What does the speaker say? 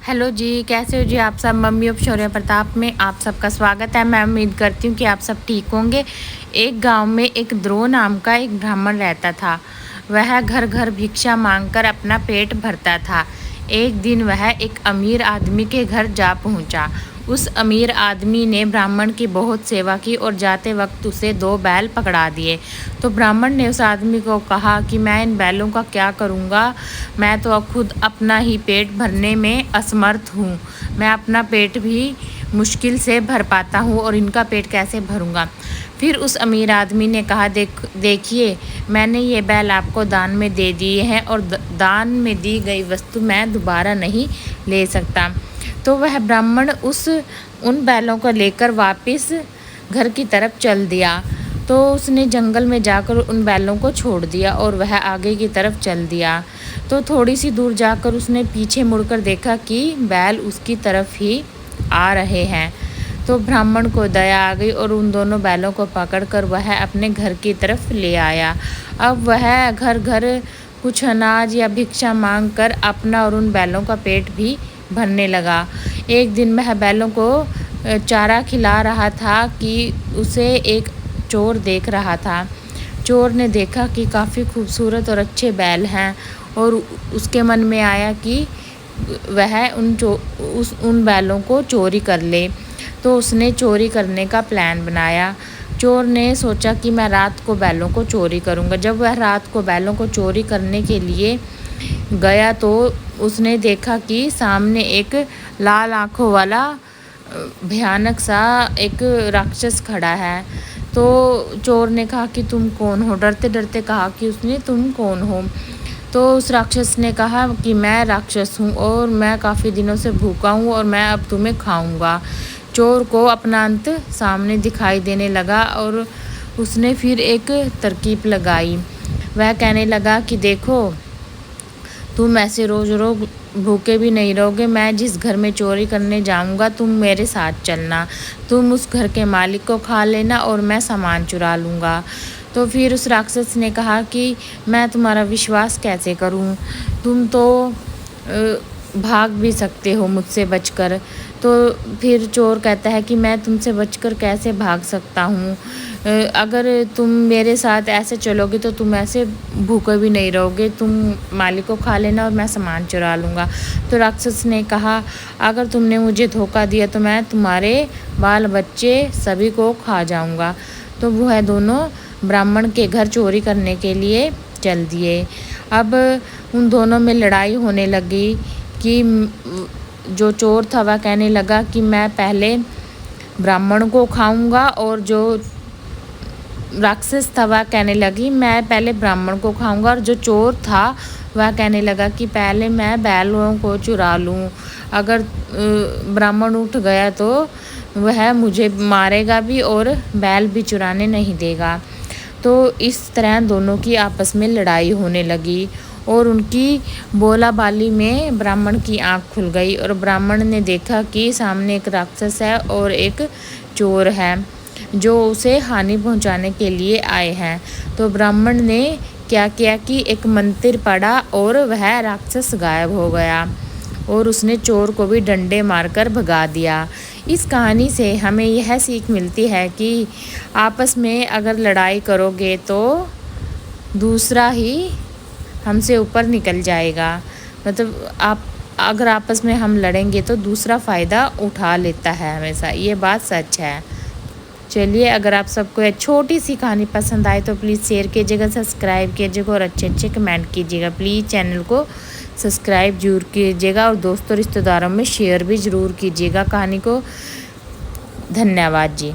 Hello जी, कैसे हो जी आप सब। मम्मी ऑफ शौर्य प्रताप में आप सबका स्वागत है। मैं उम्मीद करती हूँ कि आप सब ठीक होंगे। एक गांव में एक ध्रुव नाम का एक ब्राह्मण रहता था। वह घर घर भिक्षा मांगकर अपना पेट भरता था। एक दिन वह एक अमीर आदमी के घर जा पहुँचा। उस अमीर आदमी ने ब्राह्मण की बहुत सेवा की और जाते वक्त उसे 2 बैल पकड़ा दिए। तो ब्राह्मण ने उस आदमी को कहा कि मैं इन बैलों का क्या करूँगा, मैं तो अब खुद अपना ही पेट भरने में असमर्थ हूँ। मैं अपना पेट भी मुश्किल से भर पाता हूँ और इनका पेट कैसे भरूँगा। फिर उस अमीर आदमी ने कहा, देखिए मैंने ये बैल आपको दान में दे दिए हैं और दान में दी गई वस्तु मैं दोबारा नहीं ले सकता। तो वह ब्राह्मण उन बैलों को लेकर वापस घर की तरफ चल दिया। तो उसने जंगल में जाकर उन बैलों को छोड़ दिया और वह आगे की तरफ चल दिया। तो थोड़ी सी दूर जाकर उसने पीछे मुड़कर देखा कि बैल उसकी तरफ ही आ रहे हैं। तो ब्राह्मण को दया आ गई और उन दोनों बैलों को पकड़कर वह अपने घर की तरफ ले आया। अब वह घर घर कुछ अनाज या भिक्षा मांग कर अपना और उन बैलों का पेट भी भरने लगा। एक दिन वह बैलों को चारा खिला रहा था कि उसे एक चोर देख रहा था। चोर ने देखा कि काफ़ी खूबसूरत और अच्छे बैल हैं और उसके मन में आया कि वह उन बैलों को चोरी कर ले। तो उसने चोरी करने का प्लान बनाया। चोर ने सोचा कि मैं रात को बैलों को चोरी करूँगा। जब वह रात को बैलों को चोरी करने के लिए गया तो उसने देखा कि सामने एक लाल आँखों वाला भयानक सा एक राक्षस खड़ा है। तो चोर ने कहा कि तुम कौन हो। डरते डरते कहा कि उसने, तुम कौन हो। तो उस राक्षस ने कहा कि मैं राक्षस हूँ और मैं काफ़ी दिनों से भूखा हूँ और मैं अब तुम्हें खाऊंगा। चोर को अपना अंत सामने दिखाई देने लगा और उसने फिर एक तरकीब लगाई। वह कहने लगा कि देखो, तुम ऐसे रोज रोज भूखे भी नहीं रहोगे। मैं जिस घर में चोरी करने जाऊंगा तुम मेरे साथ चलना। तुम उस घर के मालिक को खा लेना और मैं सामान चुरा लूँगा। तो फिर उस राक्षस ने कहा कि मैं तुम्हारा विश्वास कैसे करूं, तुम तो भाग भी सकते हो मुझसे बचकर। तो फिर चोर कहता है कि मैं तुमसे बचकर कैसे भाग सकता हूँ। अगर तुम मेरे साथ ऐसे चलोगे तो तुम ऐसे भूखे भी नहीं रहोगे। तुम मालिक को खा लेना और मैं सामान चुरा लूँगा। तो राक्षस ने कहा, अगर तुमने मुझे धोखा दिया तो मैं तुम्हारे बाल बच्चे सभी को खा जाऊँगा। तो वह दोनों ब्राह्मण के घर चोरी करने के लिए चल दिए। अब उन दोनों में लड़ाई होने लगी कि जो चोर था वह कहने लगा कि मैं पहले ब्राह्मण को खाऊंगा और जो राक्षस था वह कहने लगी मैं पहले ब्राह्मण को खाऊंगा और जो चोर था वह कहने लगा कि पहले मैं बैलों को चुरा लूँ। अगर ब्राह्मण उठ गया तो वह मुझे मारेगा भी और बैल भी चुराने नहीं देगा। तो इस तरह दोनों की आपस में लड़ाई होने लगी और उनकी बोलाबाली में ब्राह्मण की आंख खुल गई और ब्राह्मण ने देखा कि सामने एक राक्षस है और एक चोर है जो उसे हानि पहुंचाने के लिए आए हैं। तो ब्राह्मण ने क्या किया कि एक मंत्र पढ़ा और वह राक्षस गायब हो गया और उसने चोर को भी डंडे मारकर भगा दिया। इस कहानी से हमें यह सीख मिलती है कि आपस में अगर लड़ाई करोगे तो दूसरा ही हमसे ऊपर निकल जाएगा। मतलब अगर आपस में हम लड़ेंगे तो दूसरा फ़ायदा उठा लेता है हमेशा। ये बात सच है। चलिए, अगर आप सबको एक छोटी सी कहानी पसंद आए तो प्लीज़ शेयर कीजिएगा, सब्सक्राइब कीजिएगा और अच्छे अच्छे कमेंट कीजिएगा। प्लीज़ चैनल को सब्सक्राइब जरूर कीजिएगा और दोस्तों रिश्तेदारों में शेयर भी ज़रूर कीजिएगा कहानी को। धन्यवाद जी।